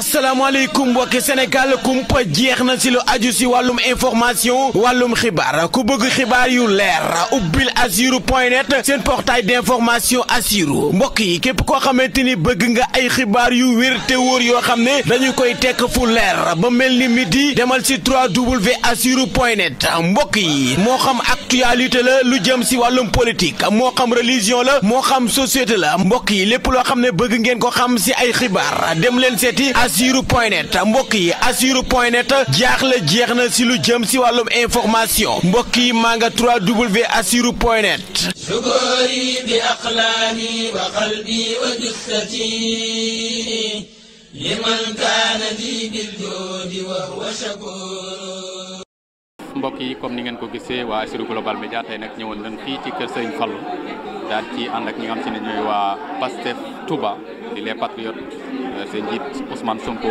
asalaamaaleykum mbokki Sénégal kumpa jeex na si lu aju si wàllum information wàllum xibaar ku bëgg xibaar yu leer ubbil assirou.net seen portail d'information Assirou mbokk yi képp koo xamante ni bëgg nga ay xibaar yu wér te wóor yoo xam ne dañu koy tekk fu leer ba mel ni midi demal si www.assirou.net mbokk yi moo xam actualité la lu jëm si wàllum politique moo xam religion la moo xam société la mbokk yi lépp loo xam ne bëgg ngeen ko xam si ay xibaar dem leen seeti assirou.net mbokk yi assirou.net jaaxle jeex na si lu jëm si wàllum information mbokk yi maa nga www.assirou.net shukuri bi aqlami wa qalbi wa jussati liman kaana li bil judi wa huwa shakur. mbokk yi comme ni ngeen ko gisee waa Assirou Global Média tey nag ñëwoon nañ fii ci kër Serigne Fallou daal ci ànd ak ñi nga xam si ne ñooy waa Pastef Touba di les patriotes seen njiit Ousmane Sonko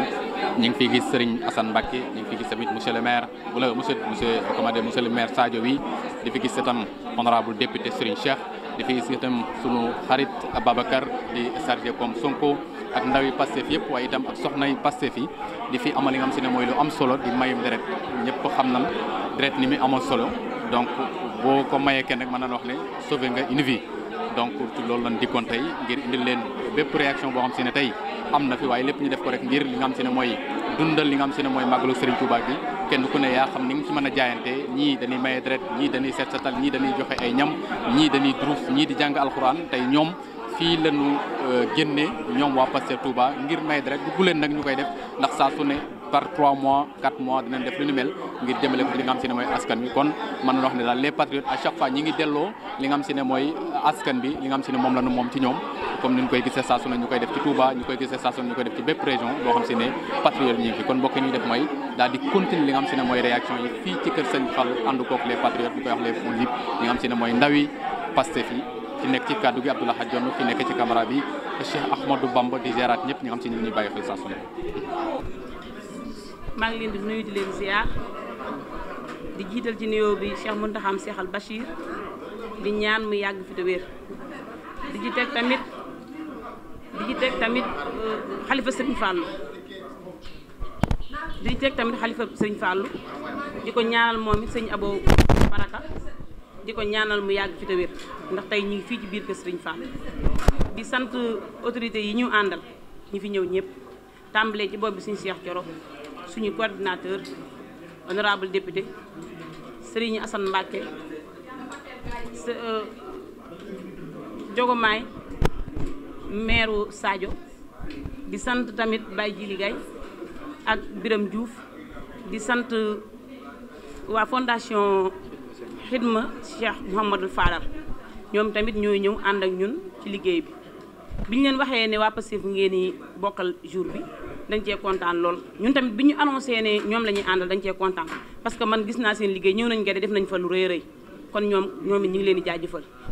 ñu ngi fiy gis Serigne Assane Mbacké ñu ngi fiy gis tamit monsieur le maire wala monsieur le maire Sadio wi di fi gis itam honorable député Serigne Cheikh di fi gis itam sunu xarit Babacar di chargé comme Sonko ak ndawi Pastef yëpp waaye itam ak soxnay Pastef yi di fi amal li nga xam si ne mooy lu am solo di mayum deret ñëpp xam nan deret ni mi amoon solo donc boo ko mayee kenn rek mën nañu wax ne sauvé nga une vie donc ci loolu lañ dikkoon tey ngir indil leen bépp réaction boo xam si ne tey am na fi waaye lépp ñu def ko rek ngir li nga xam si ne mooy dundal li nga xam si ne mooy màggalu Serigne Touba gi kenn ku ne yaa xam ni nga ci mën a jaayante ñii dañuy maye deret ñii dañuy seet setal ñii dañuy joxe ay ñam ñii dañuy durus ñii di jàng alxuraan tey ñoom fii lañu génne ñoom waa Pastef Touba ngir maye deret bu leen nag ñu koy def ndax saa su ne par 3 mois 4 mois dinañ def lu ni mel ngir jëmale ko li nga xam si ne mooy askan wi kon mën na wax ne daal les patriotes à chaque fois ñi ngi delloo li nga xam si ne mooy askan bi li nga xam si ne moom la nu moom ci ñoom comme ni ñu koy gisee saa su ne ñu koy def ci Touba ñu koy gisee saa su ne ñu koy def ci bépp région boo xam si ne patriotes ñi ngi fi kon mbokk ñuy def mooy daal di continuer li nga xam si ne mooy réaction yi fii ci kër Serigne Fallou ànd kook les patriotes bu koy wax les fous libres li nga xam si ne mooy ndawi Pastef yi ci nekk ci kaddu gi Abdoulaye Hadj ki nekk ci caméra bi Cheikh Ahmadou Bamba di géraat ñëpp ñi nga xam si ne ñuy bàyyi xel saa su ne maa ngi leen di nuyu di leen ziar di jiital ci nuyoo bi Cheikh Mountakha Cheikh Bachir di ñaan mu yàgg fi te wér di ci teg tamit xalifa Serigne Fallou di ko ñaanal moom it sëñ Abo Baraka di ko ñaanal mu yàgg fi te wér ndax tey ñu ngi fii ci biir kër Serigne Fallou di sant autorités yi ñu àndal ñi fi ñëw ñëpp tàmbalee ci bopp bi suñu Cheikh Thioro suñu coordinateur honorable député Serigne Assane Mbacké Jogomaay maire Sadio di sant tamit Baye Djili Gaye ak Biram Diouf di sant waa fondation Xidma Cheikh Mouhamadou Fadal ñoom tamit ñooy ñëw ànd ak ñun ci liggéey bi ñu leen waxee ne waa Pastef ngeen ni bokkal jour bi dañ cee kontaan lool ñun tamit bi ñu annoncé ne ñoom la ñuy àndal dañ cee kontaan parce que man gis naa seen liggéey ñëw nañ gerte def nañ fa lu rëy rëy kon ñoom it ñu ngi leen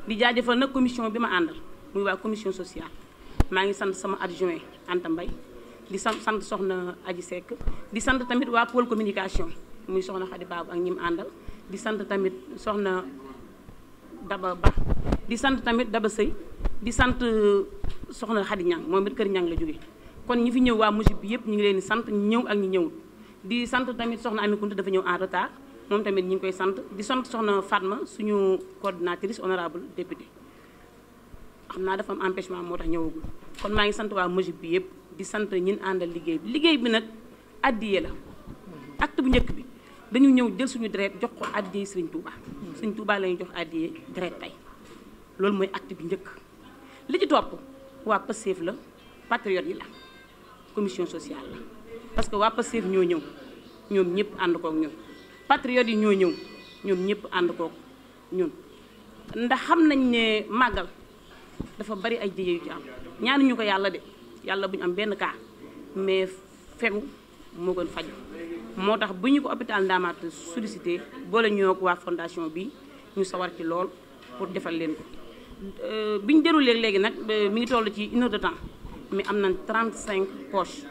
di jaajëfal nag commission bi ma àndal muy waa commission sociale maa ngi sant sama adjoint Anta Mbaye di sant soxna Aji Seck di sant tamit waa pôle communication muy soxna Khady Babou ak ñi mu àndal di sant tamit soxna Daba Ba di sant tamit Daba Sëy di sant soxna Khady Ñang moom it kër Ñang la jóge kon ñi fi ñëw waa musique bi yëpp ñu ngi leen di sant ñi ñëw ak ñi ñëwul di sant tamit soxna Ami Kounta dafa ñëw en retard moom tamit ñu ngi koy sant di sant soxna Fatma suñu coordinatrice honorable député xam naa dafa am empêchement moo tax ñëwagul kon maa ngi sant waa musique bi yëpp di sant ñin àndal liggéey bi nag addiye la acte bu njëkk bi dañu ñëw jël suñu deret jox ko addiye Serigne Touba la ñuy jox addiye deret tey loolu mooy acte bi njëkk li ci topp waa Pastef la patriote yi la commission sociale la parce que waa Pastef ñoo ñëw ñoom ñëpp ànd kook ñun patriote yi ñoo ñëw ñoom ñëpp ànd kook ñun ndax xam nañ ne màggal dafa bari ay jëye yu ci am ñaanuñu ko yàlla de yàlla bu ñu am benn cas mais fegu moo gën faju moo tax bu ñu ko hôpital Ndamatou sollicité boole ñoo ko waa fondation bi ñu sawar ci lool pour defal leen ko bi ñu déroulé léegi nag mi ngi toll ci 1 heure de temps mais am nañ 35 poches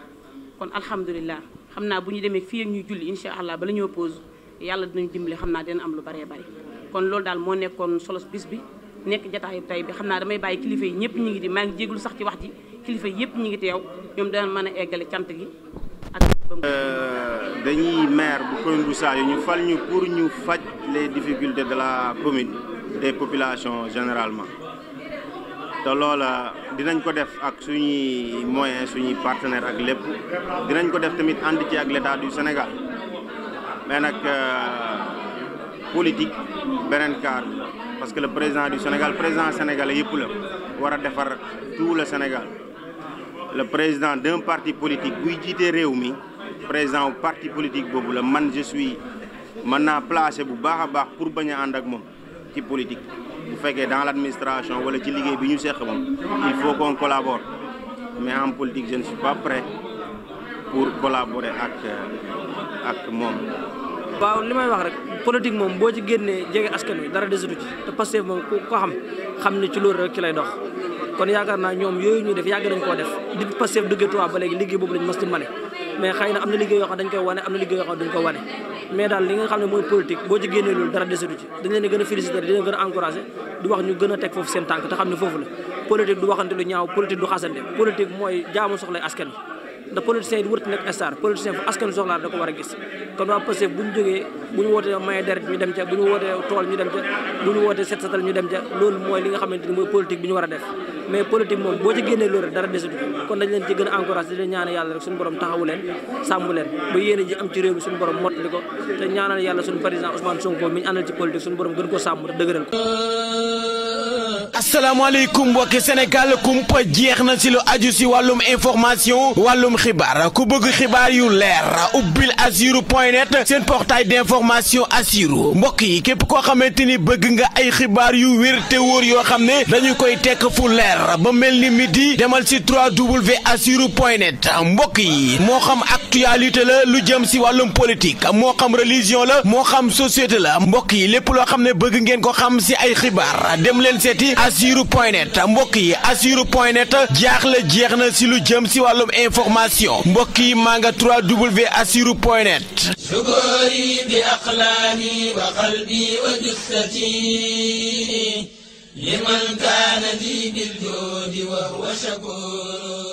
kon alhamdulilah xam naa bu ñu demee fii ak ñuy julli incha allah bala ñoo pause yàlla dinañu dimbali xam naa dina am lu baree bari kon loolu daal moo nekkoon solos bis bi nekk jataayu tay bi xam naa damay bàyyi kilifa yi ñëpp ñu ngi di maa ngi jéglu sax ci wax ji kilifa yëpp ñu ngi teew ñoom dana mën a eggale cant gi dañuy maire bu commune bu Sadio ñu fal ñu pour ñu faj les difficultés de la commune des populations généralement te loola dinañ ko def ak suñuy moyens suñuy partenaires ak lépp dinañ ko def tamit ànd ci ak l'État du Sénégal mais nag politique beneen cadre parce que le président du Sénégal président sénégalais yëpp la war a defar tout le Sénégal le président d'un parti politique buy jiite réew mi président parti politique boobu la man je suis mën naa placé bu baax a baax pour bañ a ànd ak moom ci politique bu fekkee dans l'administration wala ci liggéey bi ñu seq moom il faut qu'on collabore mais en politique je ne suis pas prêt pour collaborer ak moom. waaw li may wax rek politique moom boo ci génnee jege askan wi dara desatu ci te Pastef moom ku ko xam ne ci loolu rek ci lay dox kon yaakaar naa ñoom yooyu ñu def yàgg nañ koo def depuis Pastef duggee Touba ba léegi liggéey boobu lañ mës di mane mais xëy na am na liggéey yoo xam dañ koy wane am na liggéey yoo xam duñ ko wane mais daal li nga xam ne mooy politique boo ci génnee loolu dara desatu ci dañ leen di gën a féliciter di leen gën a encourager di wax ñu gën a teg foofu seen tànk te xam ne foofu la politique du waxante lu ñaaw politique du xasante politique mooy jaamu soxlay askan wi ndax politicien yi wërti nekk star politicien fu askan soxlaa da ko war a gis kon waa Pastef bu ñu jógee bu ñu wootee maye deret ñu dem ca bu ñu wootee tool ñu dem ca bu ñu wootee set setal ñu dem ca loolu mooy li nga xamante ni mooy politique bi ñu war a def mais politique moom boo ci génnee loolu rek dara desatu kon dañ leen ci gën a encouragé di leen ñaanal yàlla rek suñu borom taxawu leen sàmm leen ba yéene ji am ci réew mi suñu borom mottali ko te ñaanal yàlla suñu président Ousmane Sonko mi ñu àndal ci politique suñu borom gën ko sàmm te dëgëral ko. asalaamaaleykum mbokki Sénégal kumpa jeex na si lu aju si wàllum information wàllum xibaar ku bëgg xibaar yu leer ubbil assirou.net seen portail d'information Assirou mbokk yi képp koo xamante ni bëgg nga ay xibaar yu wér te wóor yoo xam ne dañu koy tekk fu leer ba mel ni midi demal si www.assirou.net mbokk yi moo xam actualité la lu jëm si wàllum politique moo xam religion la moo xam société la mbokk yi lépp loo xam ne bëgg ngeen ko xam si ay xibaar dem leen seeti Assirou.net mbokk yi Assirou.net jaaxle jeex na si lu jëm si wàllum information mbokk yi maa nga www.assirou.net شكري بأقلامي وقلبي وجثتي لمن كان لي بالجود وهو شكور